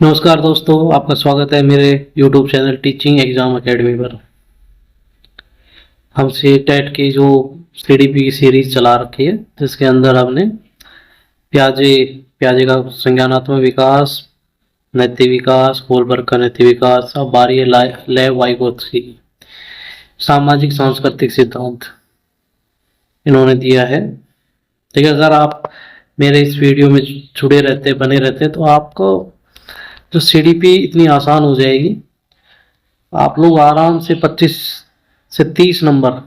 नमस्कार दोस्तों, आपका स्वागत है मेरे YouTube channel teaching exam academy पर। हम सी टेट की जो CDP की सीरीज चला रखी है, जिसके अंदर हमने प्याजे प्याजे का संज्ञानात्मक विकास, नैतिक विकास, होलबर्ग का नैतिक विकास, अब बारी है लेव वाइगोत्स्की की सामाजिक सांस्कृतिक सिद्धांत इन्होंने दिया है। देखिए, अगर आप मेरे इस वीडियो में जुड़े रहते बने रहते तो आपको जो CDP इतनी आसान हो जाएगी। आप लोग आराम से 25 से 30 नंबर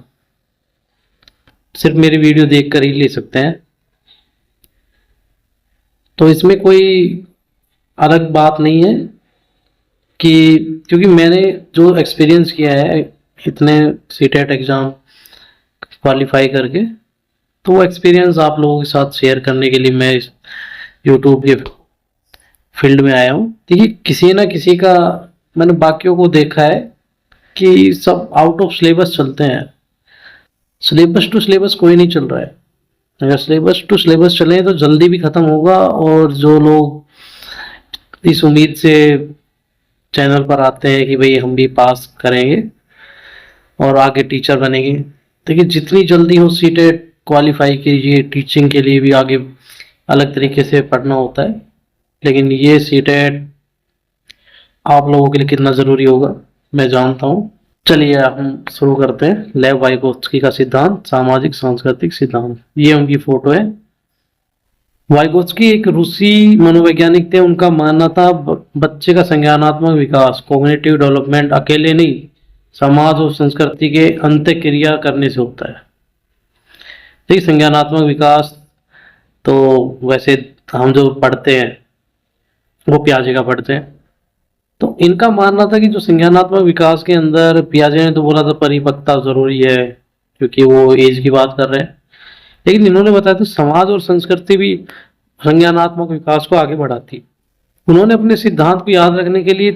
सिर्फ मेरी वीडियो देखकर ही ले सकते हैं। तो इसमें कोई अलग बात नहीं है कि क्योंकि मैंने जो एक्सपीरियंस किया है इतने सीटेट एग्ज़ाम क्वालिफाई करके, तो वो एक्सपीरियंस आप लोगों के साथ शेयर करने के लिए मैं इस यूट्यूब के फील्ड में आया हूँ। देखिए, किसी ना किसी का मैंने बाकियों को देखा है कि सब आउट ऑफ सिलेबस चलते हैं। सिलेबस टू सिलेबस कोई नहीं चल रहा है। अगर सिलेबस टू सिलेबस चले तो जल्दी भी खत्म होगा, और जो लोग इस उम्मीद से चैनल पर आते हैं कि भाई हम भी पास करेंगे और आगे टीचर बनेंगे, देखिए जितनी जल्दी हो सीटेट क्वालिफाई कीजिए। टीचिंग के लिए भी आगे अलग तरीके से पढ़ना होता है, लेकिन ये सीटेट आप लोगों के लिए कितना ज़रूरी होगा मैं जानता हूँ। चलिए हम शुरू करते हैं। लेव वाइगोत्स्की का सिद्धांत, सामाजिक सांस्कृतिक सिद्धांत। ये उनकी फोटो है। वाइगोत्स्की एक रूसी मनोवैज्ञानिक थे। उनका मानना था बच्चे का संज्ञानात्मक विकास, कॉग्निटिव डेवलपमेंट, अकेले नहीं समाज और संस्कृति के अंतःक्रिया करने से होता है। ठीक, संज्ञानात्मक विकास तो वैसे हम जो पढ़ते हैं वो पियाजे का पढ़ते हैं। तो इनका मानना था कि जो संज्ञानात्मक विकास के अंदर, पियाजे ने तो बोला था परिपक्वता जरूरी है क्योंकि वो एज की बात कर रहे हैं, लेकिन इन्होंने बताया था समाज और संस्कृति भी संज्ञानात्मक विकास को आगे बढ़ाती। उन्होंने अपने सिद्धांत को याद रखने के लिए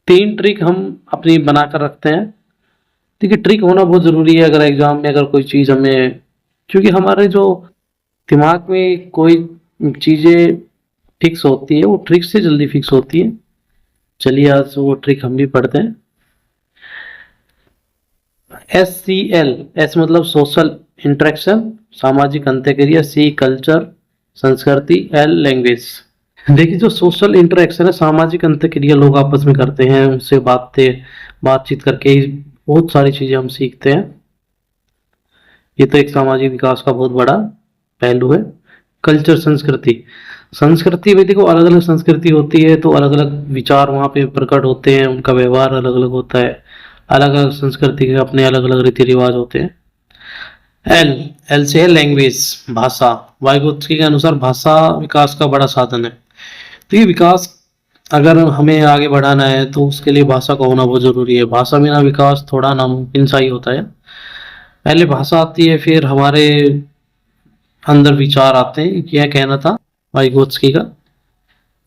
3 ट्रिक हम अपनी बनाकर रखते हैं। देखिए, ट्रिक होना बहुत जरूरी है अगर एग्जाम में अगर कोई चीज हमें, क्योंकि हमारे जो दिमाग में कोई चीजें फिक्स होती है वो ट्रिक से जल्दी फिक्स होती है। चलिए आज वो ट्रिक हम भी पढ़ते हैं। SCL, S मतलब सोशल इंटरेक्शन, सामाजिक अंतःक्रिया, C कल्चर संस्कृति, L लैंग्वेज। देखिए, जो सोशल इंटरेक्शन है, सामाजिक अंतःक्रिया लोग आपस में करते हैं, उनसे बातचीत करके ही बहुत सारी चीजें हम सीखते हैं। ये तो एक सामाजिक विकास का बहुत बड़ा पहलू है। कल्चर संस्कृति, संस्कृति में देखो अलग अलग संस्कृति होती है तो अलग अलग विचार वहाँ पे प्रकट होते हैं, उनका व्यवहार अलग अलग होता है, अलग अलग संस्कृति के अपने अलग अलग रीति रिवाज होते हैं। एल एल से है लैंग्वेज, भाषा। वाइगोत्स्की के अनुसार भाषा विकास का बड़ा साधन है। तो ये विकास अगर हमें आगे बढ़ाना है तो उसके लिए भाषा का होना बहुत जरूरी है। भाषा बिना विकास थोड़ा नामुमकिन सा ही होता है। पहले भाषा आती है, फिर हमारे अंदर विचार आते हैं। क्या कहना था वाइगोत्स्की का,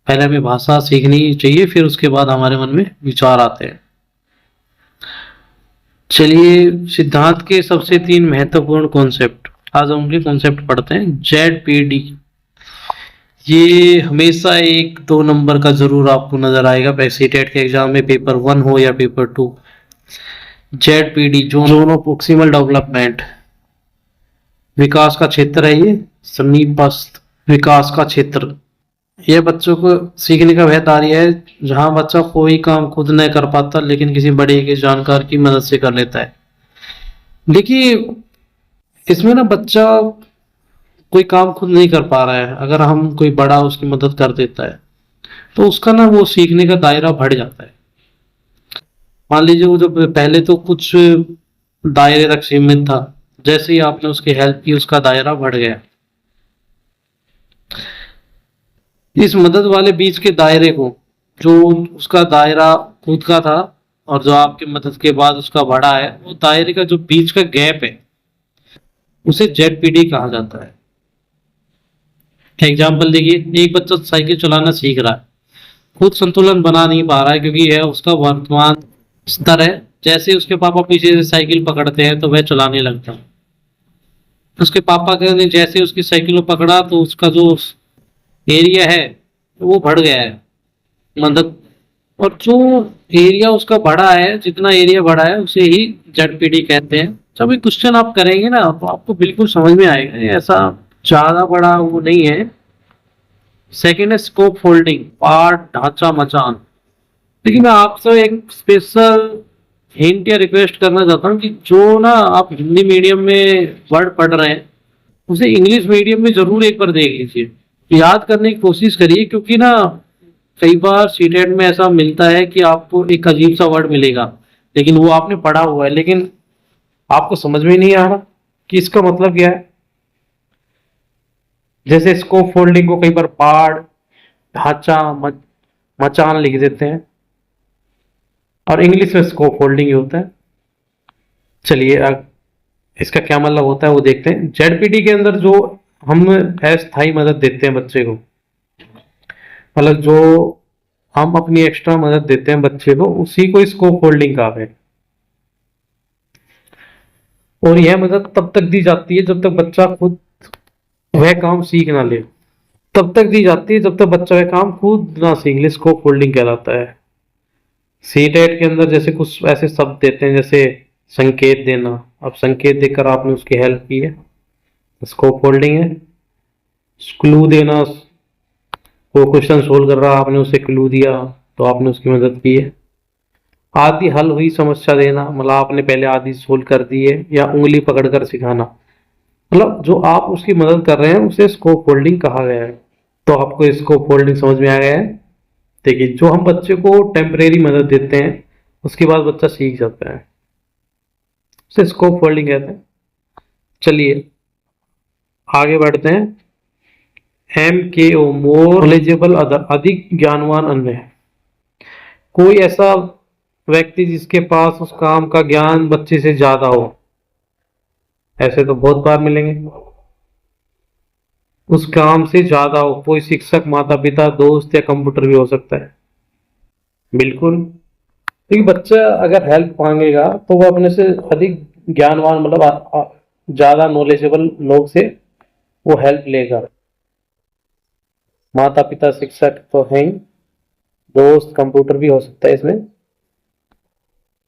पहले हमें भाषा सीखनी चाहिए, फिर उसके बाद हमारे मन में विचार आते हैं। चलिए, सिद्धांत के सबसे 3 महत्वपूर्ण कॉन्सेप्ट आज हम उनके कॉन्सेप्ट पढ़ते हैं। ZPD, ये हमेशा 1-2 नंबर का जरूर आपको नजर आएगा, सीटेट के एग्जाम में पेपर 1 हो या paper 2। ZPD zone of proximal development, विकास का क्षेत्र है ये, समीपस्थ विकास का क्षेत्र। यह बच्चों को सीखने का वह दायरा है जहां बच्चा कोई काम खुद नहीं कर पाता लेकिन किसी बड़े के जानकार की मदद से कर लेता है। देखिए, इसमें ना बच्चा कोई काम खुद नहीं कर पा रहा है, अगर हम कोई बड़ा उसकी मदद कर देता है तो उसका ना वो सीखने का दायरा बढ़ जाता है। मान लीजिए वो जो पहले तो कुछ दायरे तक सीमित था, जैसे ही आपने उसकी हेल्प की उसका दायरा बढ़ गया। इस मदद वाले बीच के दायरे को, जो उसका दायरा खुद का था और जो आपकी मदद के बाद उसका बढ़ा है, वो दायरे का जो बीच का गैप है उसे ZPD कहा जाता है। एग्जाम्पल देखिए, एक बच्चा साइकिल चलाना सीख रहा है, खुद संतुलन बना नहीं पा रहा है क्योंकि यह उसका वर्तमान स्तर है। जैसे उसके पापा पीछे से साइकिल पकड़ते हैं तो वह चलाने लगता है। उसके पापा ने जैसे उसकी साइकिल को पकड़ा तो उसका जो एरिया है वो बढ़ गया है, मतलब, और जो एरिया उसका बड़ा है, जितना एरिया बड़ा है उसे ही जेडपीटी कहते हैं। जब ये क्वेश्चन आप करेंगे ना तो आपको बिल्कुल समझ में आएगा, ये ऐसा ज्यादा बड़ा वो नहीं है। सेकेंड है स्कोप फोल्डिंग, पार्ट, ढांचा, मचान। देखिए मैं आपसे एक स्पेशल हिंट या रिक्वेस्ट करना चाहता हूँ कि जो ना आप हिंदी मीडियम में वर्ड पढ़ रहे हैं उसे इंग्लिश मीडियम में जरूर एक बार देख लीजिए, याद करने की कोशिश करिए, क्योंकि ना कई बार सीटेट में ऐसा मिलता है कि आपको एक अजीब सा वर्ड मिलेगा, लेकिन वो आपने पढ़ा हुआ है, लेकिन आपको समझ में नहीं आ रहा कि इसका मतलब क्या है। जैसे स्कोप फोल्डिंग को कई बार पार्ट, ढांचा, मचान लिख देते हैं, और इंग्लिश में स्कोप फोल्डिंग ही होता है। चलिए अब इसका क्या मतलब होता है वो देखते हैं। जेडपीटी के अंदर जो हम अस्थायी मदद देते हैं बच्चे को, मतलब जो हम अपनी एक्स्ट्रा मदद देते हैं बच्चे को, उसी को स्कोप होल्डिंग कहा है। और यह मदद तब तक दी जाती है जब तक बच्चा खुद वह काम सीख ना ले, तब तक दी जाती है जब तक बच्चा वह काम खुद ना सीख ले, स्कोप होल्डिंग कहलाता है। सीटेट के अंदर जैसे कुछ ऐसे शब्द देते हैं, जैसे संकेत देना, अब संकेत देकर आपने उसकी हेल्प की है, स्कोप होल्डिंग है। क्लू देना, वो क्वेश्चन सोल्व कर रहा, आपने उसे क्लू दिया तो आपने उसकी मदद की है। आधी हल हुई समस्या देना, मतलब आपने पहले आधी सोल्व कर दी है, या उंगली पकड़कर सिखाना, मतलब जो आप उसकी मदद कर रहे हैं उसे स्कोप होल्डिंग कहा गया है। तो आपको स्कोप होल्डिंग समझ में आ गया है। देखिए जो हम बच्चे को टेम्परेरी मदद देते हैं उसके बाद बच्चा सीख जाता है, उसे स्कोप होल्डिंग कहते हैं। चलिए आगे बढ़ते हैं। MKO, मोर नॉलेजेबल अदर, अधिक ज्ञानवान अन्य है। कोई ऐसा व्यक्ति जिसके पास उस काम का ज्ञान बच्चे से ज्यादा हो, ऐसे तो बहुत बार मिलेंगे। उस काम से ज्यादा हो, कोई शिक्षक, माता पिता, दोस्त या कंप्यूटर भी हो सकता है। बिल्कुल, क्योंकि बच्चा अगर हेल्प मांगेगा तो वो अपने से अधिक ज्ञानवान, मतलब ज्यादा नॉलेजेबल लोग से वो हेल्प लेगा। माता पिता, शिक्षक तो है ही, दोस्त, कंप्यूटर भी हो सकता है इसमें।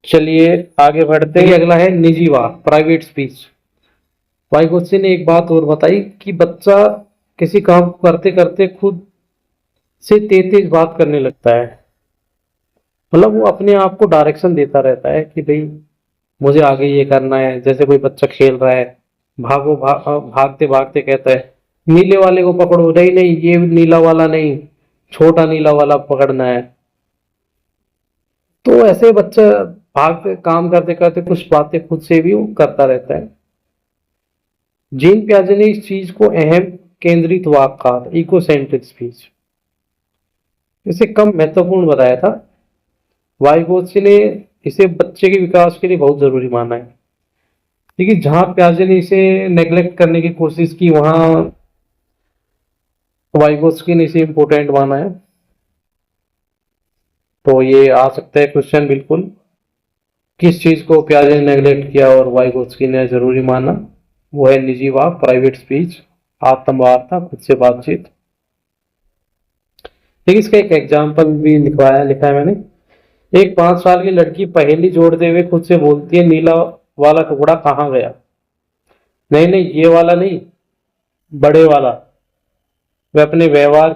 चलिए आगे बढ़ते हैं। अगला है निजी बात, प्राइवेट स्पीच। वाइगोत्स्की ने एक बात और बताई कि बच्चा किसी काम को करते करते खुद से तेज तेज बात करने लगता है, मतलब वो अपने आप को डायरेक्शन देता रहता है कि भाई मुझे आगे ये करना है। जैसे कोई बच्चा खेल रहा है, भागो भागते भागते कहता है नीले वाले को पकड़ो, नहीं नहीं ये नीला वाला नहीं, छोटा नीला वाला पकड़ना है। तो ऐसे बच्चा भागते काम करते करते कुछ बातें खुद से भी वो करता रहता है। जीन पियाजे ने इस चीज को अहम केंद्रित वाक कहा, इकोसेंट्रिक स्पीच, इसे कम महत्वपूर्ण बताया था। वाइगोत्स्की ने इसे बच्चे के विकास के लिए बहुत जरूरी माना है। देखिए जहां पियाजे ने इसे नेग्लेक्ट करने की कोशिश की, वहां वाइगोत्स्की ने इसे इम्पोर्टेंट माना है। तो ये आ सकता है क्वेश्चन बिल्कुल, किस चीज को पियाजे ने नेग्लेक्ट किया और वाइगोत्स्की ने जरूरी माना। वो है निजी वाक, प्राइवेट स्पीच, आत्मवार्ता, खुद से बातचीत। देखिए इसका एक एग्जाम्पल भी लिखा है मैंने। एक 5 साल की लड़की पहेली जोड़ते हुए खुद से बोलती है नीला वाला टुकड़ा कहाँ गया, नहीं नहीं ये वाला नहीं, बड़े वाला। वह अपने व्यवहार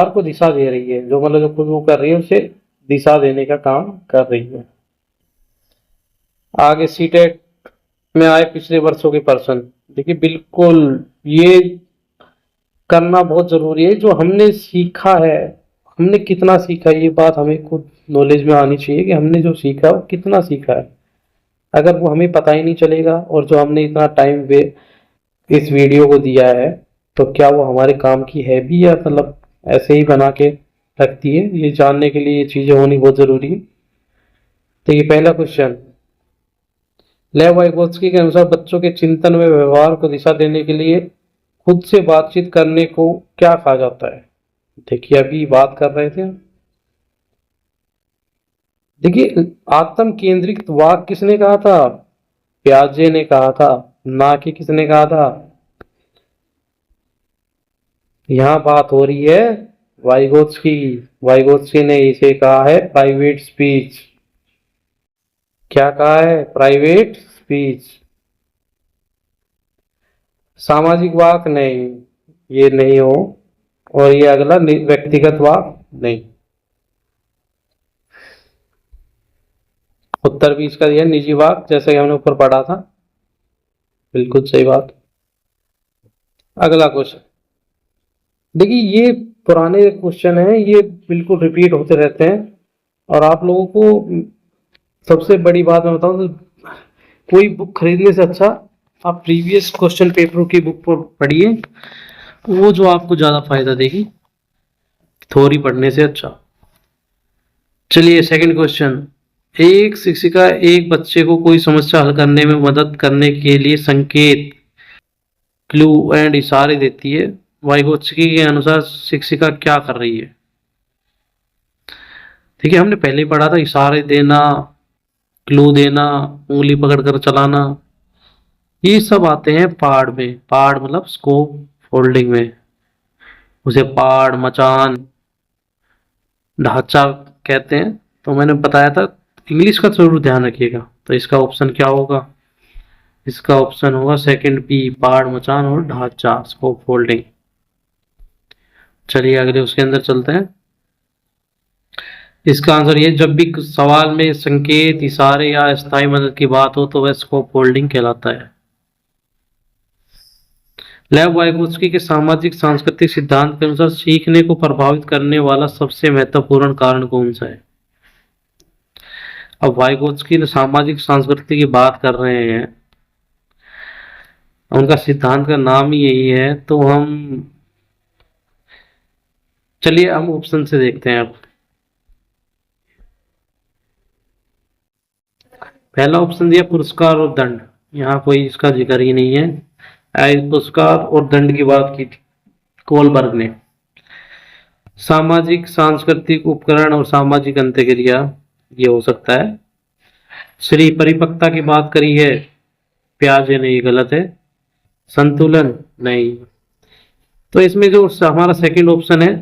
को दिशा दे रही है, जो मतलब जो खुद वो कर रही है उसे दिशा देने का काम कर रही है। आगे सीटेट में आए पिछले वर्षों के प्रश्न। देखिए बिल्कुल ये करना बहुत जरूरी है। जो हमने सीखा है, हमने कितना सीखा है, ये बात हमें खुद नॉलेज में आनी चाहिए कि हमने जो सीखा वो कितना सीखा है। अगर वो हमें पता ही नहीं चलेगा और जो हमने इतना टाइम वे इस वीडियो को दिया है, तो क्या वो हमारे काम की है भी, या मतलब ऐसे ही बना के रखती है। ये जानने के लिए ये चीजें होनी बहुत जरूरी है। तो ये पहला क्वेश्चन, लेव वाइगोत्स्की के अनुसार बच्चों के चिंतन में व्यवहार को दिशा देने के लिए खुद से बातचीत करने को क्या कहा जाता है। देखिए अभी बात कर रहे थे। देखिए आत्म केंद्रित वाक किसने कहा था, पियाजे ने कहा था, ना कि किसने कहा था, यहाँ बात हो रही है वाइगोत्स्की। वाइगोत्स्की ने इसे कहा है प्राइवेट स्पीच। क्या कहा है? Private speech. सामाजिक वाक नहीं, ये नहीं हो। और ये अगला व्यक्तिगत वाक नहीं। उत्तर भी इसका दिया निजी वाक, जैसे कि हमने ऊपर पढ़ा था। बिल्कुल सही बात। अगला क्वेश्चन देखिए, ये पुराने क्वेश्चन हैं, ये बिल्कुल रिपीट होते रहते हैं। और आप लोगों को सबसे बड़ी बात मैं बताऊं तो कोई बुक खरीदने से अच्छा आप प्रीवियस क्वेश्चन पेपर की बुक पढ़िए, वो जो आपको ज्यादा फायदा देगी थ्योरी पढ़ने से अच्छा। चलिए सेकंड क्वेश्चन। एक शिक्षिका एक बच्चे को कोई समस्या हल करने में मदद करने के लिए संकेत, क्लू एंड इशारे देती है। वाइगोत्स्की के अनुसार शिक्षिका क्या कर रही है? ठीक है, हमने पहले ही पढ़ा था, इशारे देना, क्लू देना, उंगली पकड़कर चलाना, ये सब आते हैं पहाड़ में। पहाड़ मतलब स्कोप फोल्डिंग में, उसे पहाड़, मचान, ढांचा कहते हैं। तो मैंने बताया था, इंग्लिश का जरूर ध्यान रखिएगा। तो इसका ऑप्शन क्या होगा? इसका ऑप्शन होगा सेकंड बी, पहाड़, मचान और ढांचा, स्कोप फोल्डिंग। चलिए अगले उसके अंदर चलते हैं। इसका आंसर ये, जब भी सवाल में संकेत, इशारे या अस्थायी मदद की बात हो तो वह स्कोप फोल्डिंग कहलाता है। लेव वाइगोत्स्की के सामाजिक सांस्कृतिक सिद्धांत के अनुसार सीखने को प्रभावित करने वाला सबसे महत्वपूर्ण कारण कौन सा है? अब वाइगोत्स्की ने सामाजिक संस्कृति की बात कर रहे हैं, उनका सिद्धांत का नाम ही यही है, तो चलिए हम ऑप्शन से देखते हैं। अब पहला ऑप्शन दिया पुरस्कार और दंड, यहाँ कोई इसका जिक्र ही नहीं है। पुरस्कार और दंड की बात की कोलबर्ग ने। सामाजिक सांस्कृतिक उपकरण और सामाजिक अंत्यक्रिया, ये हो सकता है। श्री परिपक्वता की बात करी है प्याजे ने, ये गलत है। संतुलन नहीं। तो इसमें जो हमारा सेकंड ऑप्शन है,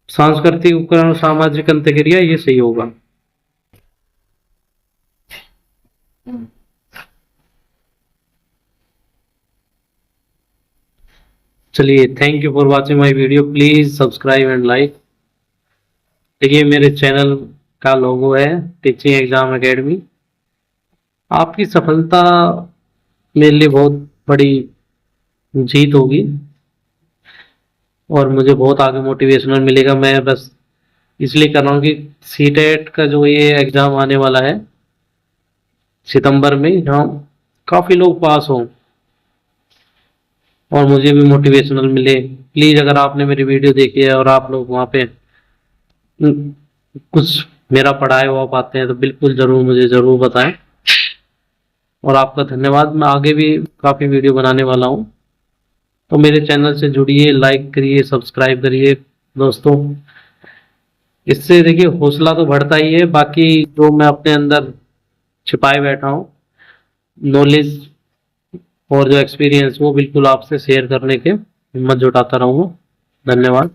सांस्कृतिक उपकरण और सामाजिक अंत्यक्रिया, ये सही होगा। चलिए, thank you for watching my video, please subscribe and like. देखिए मेरे चैनल का लोगो है टीचिंग एग्जाम एकेडमी। आपकी सफलता मेरे लिए बहुत बड़ी जीत होगी और मुझे बहुत आगे मोटिवेशनल मिलेगा। मैं बस इसलिए कर रहा हूँ कि सीटेट का जो ये एग्जाम आने वाला है सितंबर में, जहाँ काफ़ी लोग पास हों और मुझे भी मोटिवेशनल मिले। प्लीज़ अगर आपने मेरी वीडियो देखी है और आप लोग वहाँ पे कुछ मेरा पढ़ाया हुआ पाते हैं तो बिल्कुल ज़रूर मुझे ज़रूर बताएं। और आपका धन्यवाद। मैं आगे भी काफ़ी वीडियो बनाने वाला हूँ, तो मेरे चैनल से जुड़िए, लाइक करिए, सब्सक्राइब करिए दोस्तों। इससे देखिए हौसला तो बढ़ता ही है, बाकी जो मैं अपने अंदर छिपाए बैठा हूँ नॉलेज और जो एक्सपीरियंस, वो बिल्कुल आपसे शेयर करने के हिम्मत जुटाता रहूँगा। धन्यवाद।